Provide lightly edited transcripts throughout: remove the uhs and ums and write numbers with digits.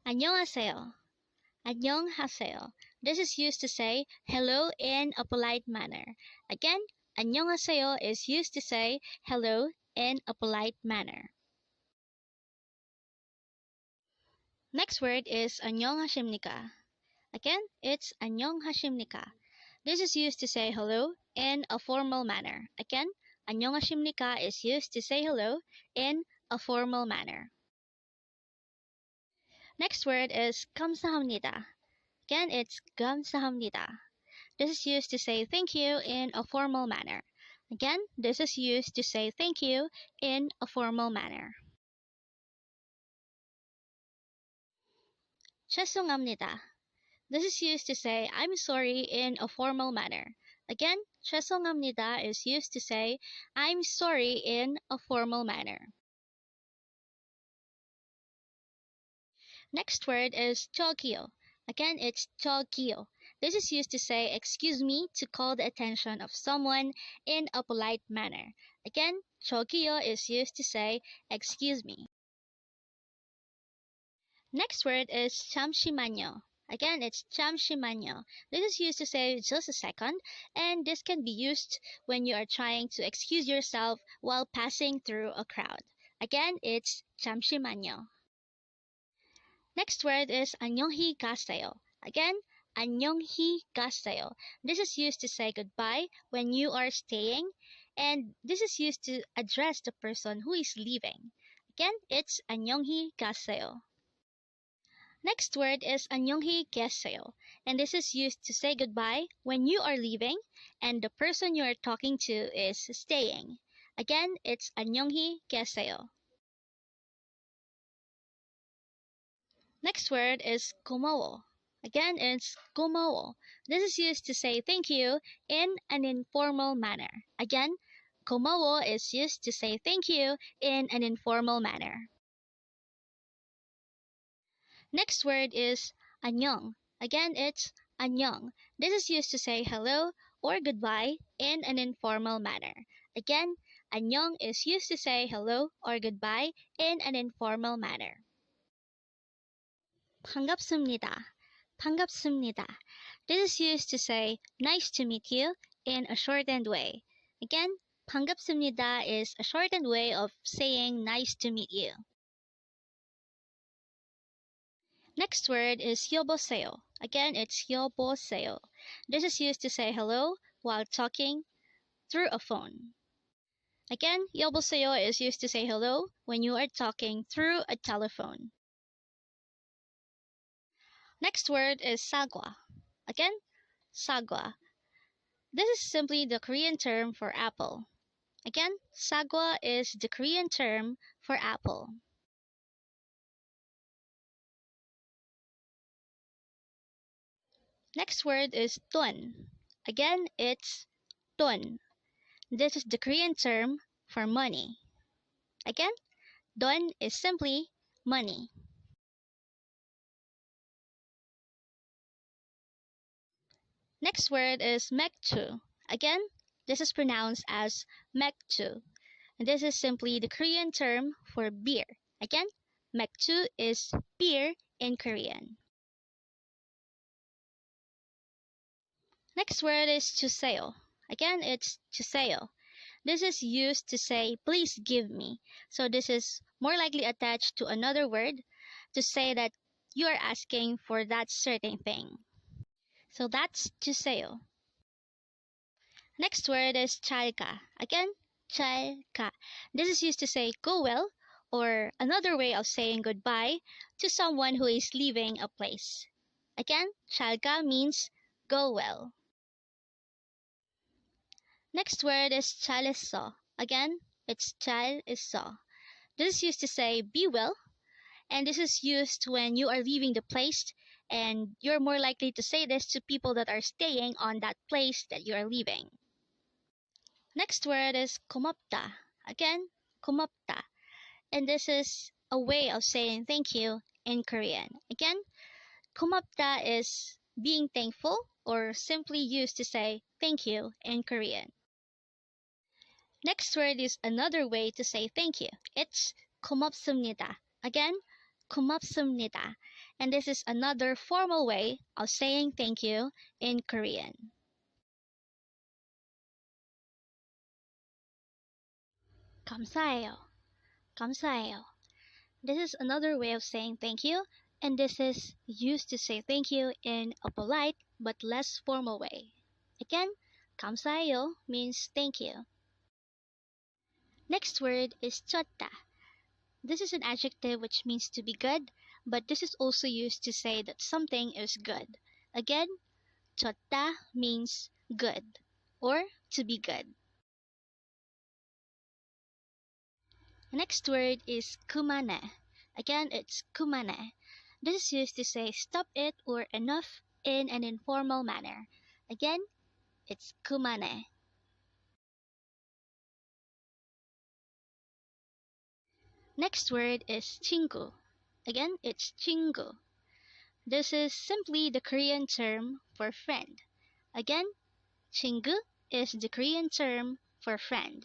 Annyeong Haseyo. Annyeong Haseyo. This is used to say hello in a polite manner. Again, Annyeong Haseyo is used to say hello in a polite manner. Next word is Annyeong Hasimnikka. Again, it's Annyeong Hasimnikka. This is used to say hello in a formal manner. Again, Annyeong Hasimnikka is used to say hello in a formal manner. Next word is Gamsahamnida. Again, it's Gamsahamnida. This is used to say thank you in a formal manner. Again, this is used to say thank you in a formal manner. Joesonghamnida. This is used to say I'm sorry in a formal manner. Again, Jeogiyo is used to say I'm sorry in a formal manner. Next word is Jeogiyo. Again, it's Jeogiyo. This is used to say excuse me to call the attention of someone in a polite manner. Again, Jeogiyo is used to say excuse me. Next word is Jamsimanyo. Again, it's Jamsimanyo. This is used to say just a second, and this can be used when you are trying to excuse yourself while passing through a crowd. Again, it's Jamsimanyo. Next word is Annyeong Haseyo. Again, Annyeong Haseyo. This is used to say goodbye when you are staying, and this is used to address the person who is leaving. Again, it's Annyeong Haseyo. Next word is Annyeong Haseyo, and this is used to say goodbye when you are leaving and the person you are talking to is staying. Again, it's Annyeong Haseyo. Next word is Gomawo. Again, it's Gomawo. This is used to say thank you in an informal manner. Again, Gomawo is used to say thank you in an informal manner. Next word is Annyeong. Again, it's Annyeong. This is used to say hello or goodbye in an informal manner. Again, Annyeong is used to say hello or goodbye in an informal manner. 반갑습니다. 반갑습니다. This is used to say nice to meet you in a shortened way. Again, 반갑습니다 is a shortened way of saying nice to meet you. Next word is Yeoboseyo. Again, it's Yeoboseyo. This is used to say hello while talking through a phone. Again, Yeoboseyo is used to say hello when you are talking through a telephone. Next word is sagwa. Again, sagwa. This is simply the Korean term for apple. Again, sagwa is the Korean term for apple. Next word is don. Again, it's don. This is the Korean term for money. Again, don is simply money. Next word is 맥주. Again, this is pronounced as 맥주. This is simply the Korean term for beer. Again, 맥주 is beer in Korean. Next word is Juseyo. Again, it's Juseyo. This is used to say, please give me. So this is more likely attached to another word to say that you are asking for that certain thing. So that's Juseyo. Next word is Jalga. Again, Jalga. This is used to say go well, or another way of saying goodbye to someone who is leaving a place. Again, Jalga means go well. Next word is Araso. Again, it's Araso. This is used to say be well, and this is used when you are leaving the place, and you're more likely to say this to people that are staying on that place that you are leaving. Next word is 고맙다. Again, 고맙다. And this is a way of saying thank you in Korean. Again, 고맙다 is being thankful, or simply used to say thank you in Korean. Next word is another way to say thank you. It's 고맙습니다. Again, 고맙습니다. And this is another formal way of saying thank you in Korean. 감사해요. 감사해요. This is another way of saying thank you, and this is used to say thank you in a polite but less formal way. Again, 감사해요 means thank you. Next word is 좋다. This is an adjective which means to be good, but this is also used to say that something is good. Again, 좋다 means good or to be good. Next word is 그만해. Again, it's 그만해. This is used to say stop it or enough in an informal manner. Again, it's 그만해. Next word is Chingu. Again, it's Chingu. This is simply the Korean term for friend. Again, Chingu is the Korean term for friend.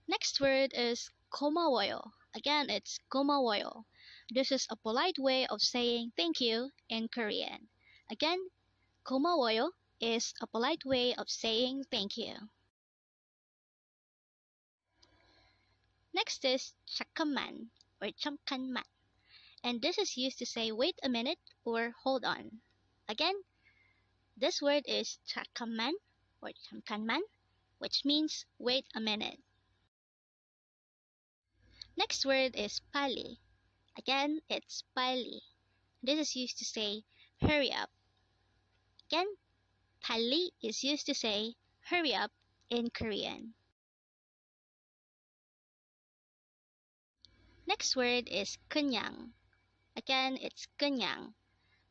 Next word is 고마워요. Again, it's 고마워요. This is a polite way of saying thank you in Korean. Again, 고마워요 is a polite way of saying thank you. Next is 잠깐만 or 잠깐만. And this is used to say wait a minute or hold on. Again, this word is 잠깐만 or 잠깐만, which means wait a minute. Next word is 빨리. Again, it's 빨리. This is used to say hurry up. Again, 빨리 is used to say hurry up in Korean. Next word is 그냥. Again, it's 그냥.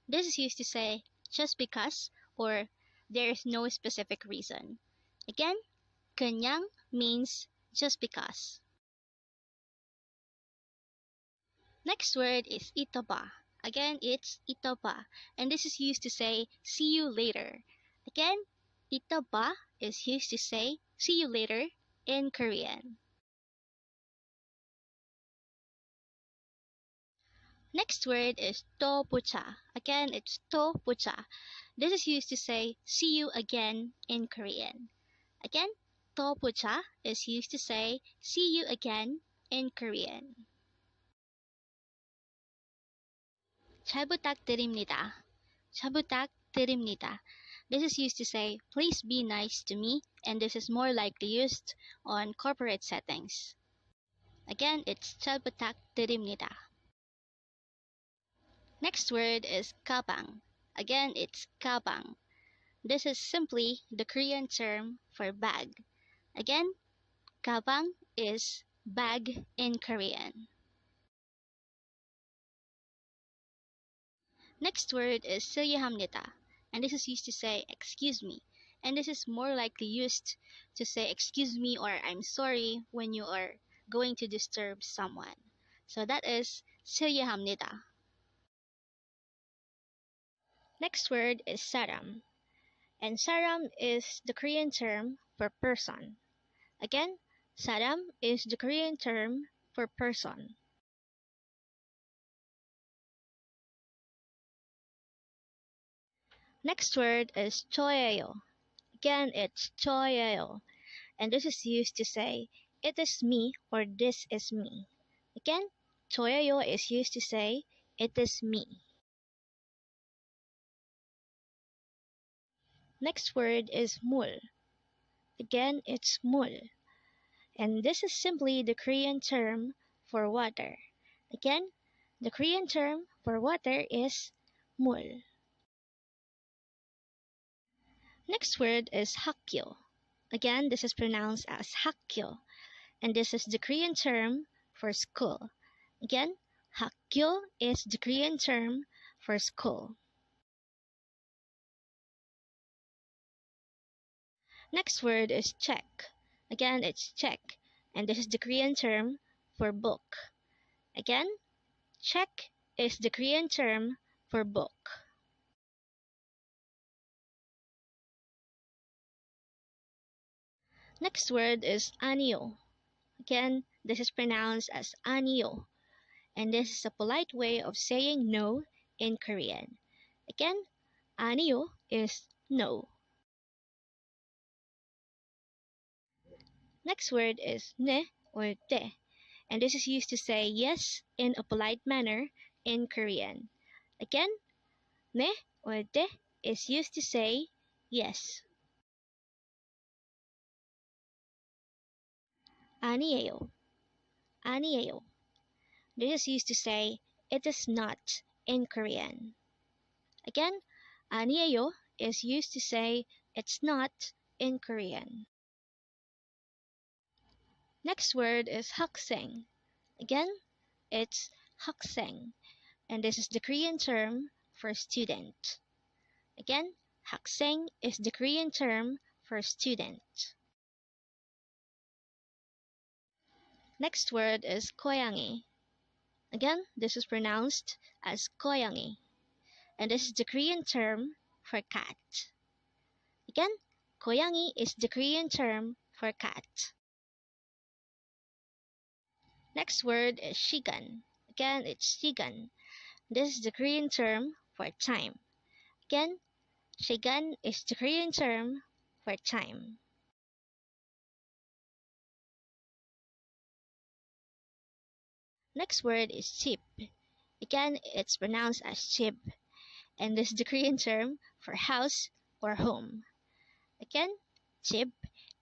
This is used to say just because or there is no specific reason. Again, 그냥 means just because. Next word is ito ba. Again, it's ito ba. And this is used to say see you later. Again, ito ba is used to say see you later in Korean. Next word is 또 보자. Again, it's 또 보자. This is used to say see you again in Korean. Again, 또 보자 is used to say see you again in Korean. 잘 부탁드립니다. 잘 부탁드립니다. This is used to say please be nice to me, and this is more likely used on corporate settings. Again, it's 잘 부탁드립니다. Next word is 가방. Again, it's 가방. This is simply the Korean term for bag. Again, 가방 is bag in Korean. Next word is 죄송합니다, and this is used to say excuse me, and this is more likely used to say excuse me or I'm sorry when you are going to disturb someone. So that is 죄송합니다. Next word is 사람, and 사람 is the Korean term for person. Again, 사람 is the Korean term for person. Next word is Joesonghamnida. Again, it's Joesonghamnida, and this is used to say it is me or this is me. Again, Joesonghamnida is used to say it is me. Next word is 물. Again, it's 물, and this is simply the Korean term for water. Again, the Korean term for water is 물. Next word is 학교. Again, this is pronounced as 학교, and this is the Korean term for school. Again, 학교 is the Korean term for school. Next word is check. Again, it's check, and this is the Korean term for book. Again, check is the Korean term for book. Next word is Aniyo. Again, this is pronounced as Aniyo, and this is a polite way of saying no in Korean. Again, Aniyo is no. Next word is ne or de, and this is used to say yes in a polite manner in Korean. Again, ne or de is used to say yes. 아니에요, 아니에요. This is used to say it is not in Korean. Again, 아니에요 is used to say it's not in Korean. Next word is 학생. Again, it's 학생, and this is the Korean term for student. Again, 학생 is the Korean term for student. Next word is 고양이. Again, this is pronounced as 고양이, and this is the Korean term for cat. Again, 고양이 is the Korean term for cat. Next word is 시간. Again, it's 시간. This is the Korean term for time. Again, 시간 is the Korean term for time. Next word is 집. Again, it's pronounced as 집, and this is the Korean term for house or home. Again, 집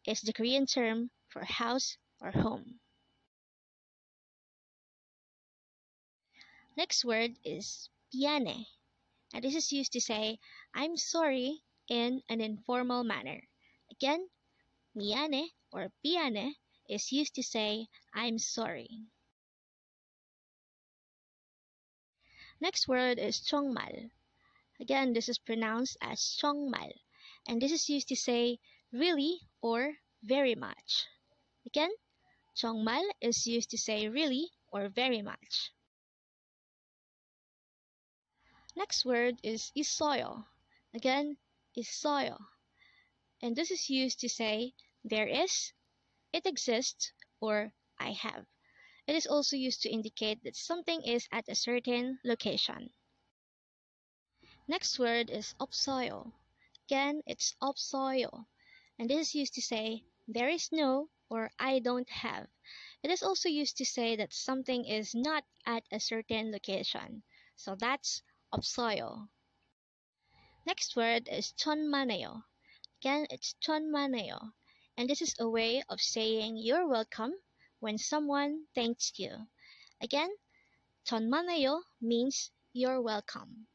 is the Korean term for house or home. Next word is 미안해, and this is used to say I'm sorry in an informal manner. Again, 미안해 or 미안해 is used to say I'm sorry. Next word is Jeongmal. Again, this is pronounced as Jeongmal, and this is used to say really or very much. Again, Jeongmal is used to say really or very much. Next word is 있어요. Again, 있어요, and this is used to say there is, it exists, or I have. It is also used to indicate that something is at a certain location. Next word is 없어요. Again, it's 없어요, and this is used to say there is no or I don't have. It is also used to say that something is not at a certain location. So that's 없어요. Next word is 천만에요. Again, it's 천만에요, and this is a way of saying you're welcome when someone thanks you. Again, 천만에요 means you're welcome.